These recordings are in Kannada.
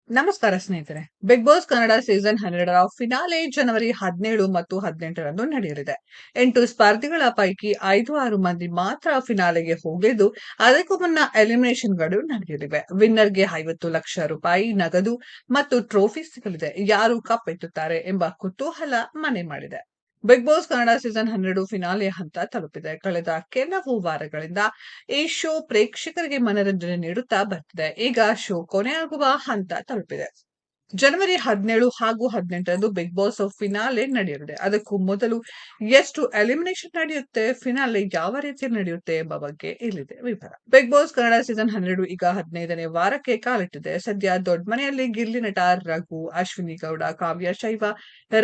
ನಮಸ್ಕಾರ ಸ್ನೇಹಿತರೆ. ಬಿಗ್ ಬಾಸ್ ಕನ್ನಡ ಸೀಸನ್ 12ರ ಫಿನಾಲೆ ಜನವರಿ 17 ಮತ್ತು 18ರಂದು ನಡೆಯಲಿದೆ. 8 ಸ್ಪರ್ಧಿಗಳ ಪೈಕಿ 5-6 ಮಂದಿ ಮಾತ್ರ ಫಿನಾಲೆಗೆ ಹೋಗಲಿದ್ದು, ಅದಕ್ಕೂ ಮುನ್ನ ಎಲಿಮಿನೇಷನ್‌ಗಳು ನಡೆಯಲಿವೆ. ವಿನ್ನರ್‌ಗೆ 50 ಲಕ್ಷ ರೂಪಾಯಿ ನಗದು ಮತ್ತು ಟ್ರೋಫಿ ಸಿಗಲಿದೆ. ಯಾರು ಕಪ್ ಎತ್ತುತ್ತಾರೆ ಎಂಬ ಕುತೂಹಲ ಮನೆ ಮಾಡಿದೆ. Bigg Boss Kannada season 12 finale ಹಂತ ತಲುಪಿದೆ. ಕಳೆದ ಕೆಲವು ವಾರಗಳಿಂದ ಈ ಶೋ ಪ್ರೇಕ್ಷಕರಿಗೆ ಮನರಂಜನೆ ನೀಡುತ್ತಾ ಬರ್ತಿದೆ. ಈಗ ಶೋ ಕೊನೆಯಾಗುವ ಹಂತ ತಲುಪಿದೆ. ಜನವರಿ 17 ಹಾಗೂ 18ರಂದು ಬಿಗ್ ಬಾಸ್ ಫಿನಾಲೆ ನಡೆಯಲಿದೆ. ಅದಕ್ಕೂ ಮೊದಲು ಎಷ್ಟು ಎಲಿಮಿನೇಷನ್ ನಡೆಯುತ್ತೆ, ಫಿನಾಲೆ ಯಾವ ರೀತಿ ನಡೆಯುತ್ತೆ ಎಂಬ ಬಗ್ಗೆ ಇಲ್ಲಿದೆ ವಿವರ. ಬಿಗ್ ಬಾಸ್ ಕನ್ನಡ ಸೀಸನ್ 12 ಈಗ 15ನೇ ವಾರಕ್ಕೆ ಕಾಲಿಟ್ಟಿದೆ. ಸದ್ಯ ದೊಡ್ಡ ಮನೆಯಲ್ಲಿ ಗಿಲ್ಲಿ ನಟ ರಘು, ಅಶ್ವಿನಿ ಗೌಡ, ಕಾವ್ಯ ಶೈವ,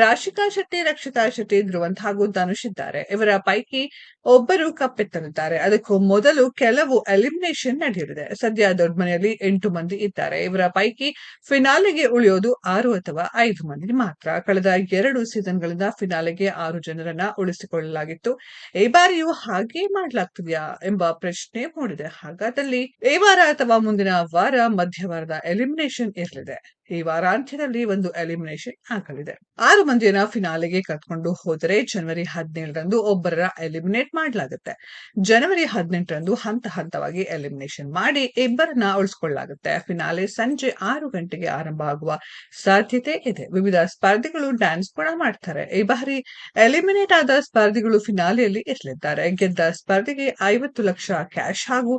ರಾಶಿಕಾ ಶೆಟ್ಟಿ, ರಕ್ಷಿತಾ ಶೆಟ್ಟಿ, ಧ್ರುವಂತ್ ಹಾಗೂ ಧನುಷ್ ಇದ್ದಾರೆ. ಇವರ ಪೈಕಿ ಒಬ್ಬರು ಕಪ್ಪೆತ್ತಲಿದ್ದಾರೆ. ಅದಕ್ಕೂ ಮೊದಲು ಕೆಲವು ಎಲಿಮಿನೇಷನ್ ನಡೆಯಲಿದೆ. ಸದ್ಯ ದೊಡ್ಡ ಮನೆಯಲ್ಲಿ 8 ಮಂದಿ ಇದ್ದಾರೆ. ಇವರ ಪೈಕಿ ಫಿನಾಲೆಗೆ ಉಳಿಯೋದು 6 ಅಥವಾ 5 ಮಂದಿ ಮಾತ್ರ. ಕಳೆದ 2 ಸೀಸನ್ಗಳಿಂದ ಫಿನಾಲೆಗೆ 6 ಜನರನ್ನ ಉಳಿಸಿಕೊಳ್ಳಲಾಗಿತ್ತು. ಈ ಬಾರಿಯೂ ಹಾಗೆ ಮಾಡಲಾಗ್ತಿದೆಯಾ ಎಂಬ ಪ್ರಶ್ನೆ ಮೂಡಿದೆ. ಹಾಗಾದಲ್ಲಿ ಈ ವಾರ ಅಥವಾ ಮುಂದಿನ ವಾರ ಮಧ್ಯವಾರದ ಎಲಿಮಿನೇಷನ್ ಇರಲಿದೆ. ಈ ವಾರಾಂತ್ಯದಲ್ಲಿ ಒಂದು ಎಲಿಮಿನೇಷನ್ ಆಗಲಿದೆ. 6 ಮಂದಿಯನ್ನ ಫಿನಾಲೆಗೆ ಕರ್ಕೊಂಡು ಹೋದರೆ ಜನವರಿ 17ರಂದು ಒಬ್ಬರ ಎಲಿಮಿನೇಟ್ ಮಾಡಲಾಗುತ್ತೆ. ಜನವರಿ 18ರಂದು ಹಂತ ಹಂತವಾಗಿ ಎಲಿಮಿನೇಷನ್ ಮಾಡಿ ಇಬ್ಬರನ್ನ ಉಳಿಸಿಕೊಳ್ಳಲಾಗುತ್ತೆ. ಫಿನಾಲೆ ಸಂಜೆ 6 ಗಂಟೆಗೆ ಆರಂಭ ಆಗುವ ಸಾಧ್ಯತೆ ಇದೆ. ವಿವಿಧ ಸ್ಪರ್ಧಿಗಳು ಡ್ಯಾನ್ಸ್ ಕೂಡ ಮಾಡ್ತಾರೆ. ಈ ಬಾರಿ ಎಲಿಮಿನೇಟ್ ಆದ ಸ್ಪರ್ಧಿಗಳು ಫಿನಾಲೆಯಲ್ಲಿ ಇರಲಿದ್ದಾರೆ. ಗೆದ್ದ ಸ್ಪರ್ಧಿಗೆ 50 ಲಕ್ಷ ಕ್ಯಾಶ್ ಹಾಗೂ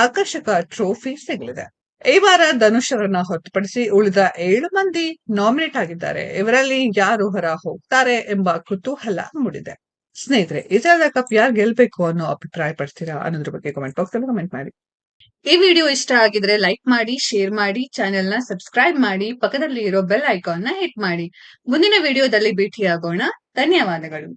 ಆಕರ್ಷಕ ಟ್ರೋಫಿ ಸಿಗಲಿದೆ. ಈ ವಾರ ಧನುಷ್ ಅವರನ್ನ ಹೊರತುಪಡಿಸಿ ಉಳಿದ 7 ಮಂದಿ ನಾಮಿನೇಟ್ ಆಗಿದ್ದಾರೆ. ಇವರಲ್ಲಿ ಯಾರು ಹೊರ ಹೋಗ್ತಾರೆ ಎಂಬ ಕುತೂಹಲ ಮೂಡಿದೆ. ಸ್ನೇಹಿತರೆ, ಈ ಸಲದ ಕಪ್ ಯಾರು ಗೆಲ್ಬೇಕು ಅನ್ನೋ ಅಭಿಪ್ರಾಯ ಪಡ್ತೀರಾ ಅನ್ನೋದ್ರ ಬಗ್ಗೆ ಕಮೆಂಟ್ ಬಾಕ್ಸ್ ಅಲ್ಲಿ ಕಮೆಂಟ್ ಮಾಡಿ. ಈ ವಿಡಿಯೋ ಇಷ್ಟ ಆಗಿದ್ರೆ ಲೈಕ್ ಮಾಡಿ, ಶೇರ್ ಮಾಡಿ, ಚಾನೆಲ್ ನ ಸಬ್ಸ್ಕ್ರೈಬ್ ಮಾಡಿ, ಪಕ್ಕದಲ್ಲಿ ಇರೋ ಬೆಲ್ ಐಕಾನ್ ನ ಹಿಟ್ ಮಾಡಿ. ಮುಂದಿನ ವಿಡಿಯೋದಲ್ಲಿ ಭೇಟಿಯಾಗೋಣ. ಧನ್ಯವಾದಗಳು.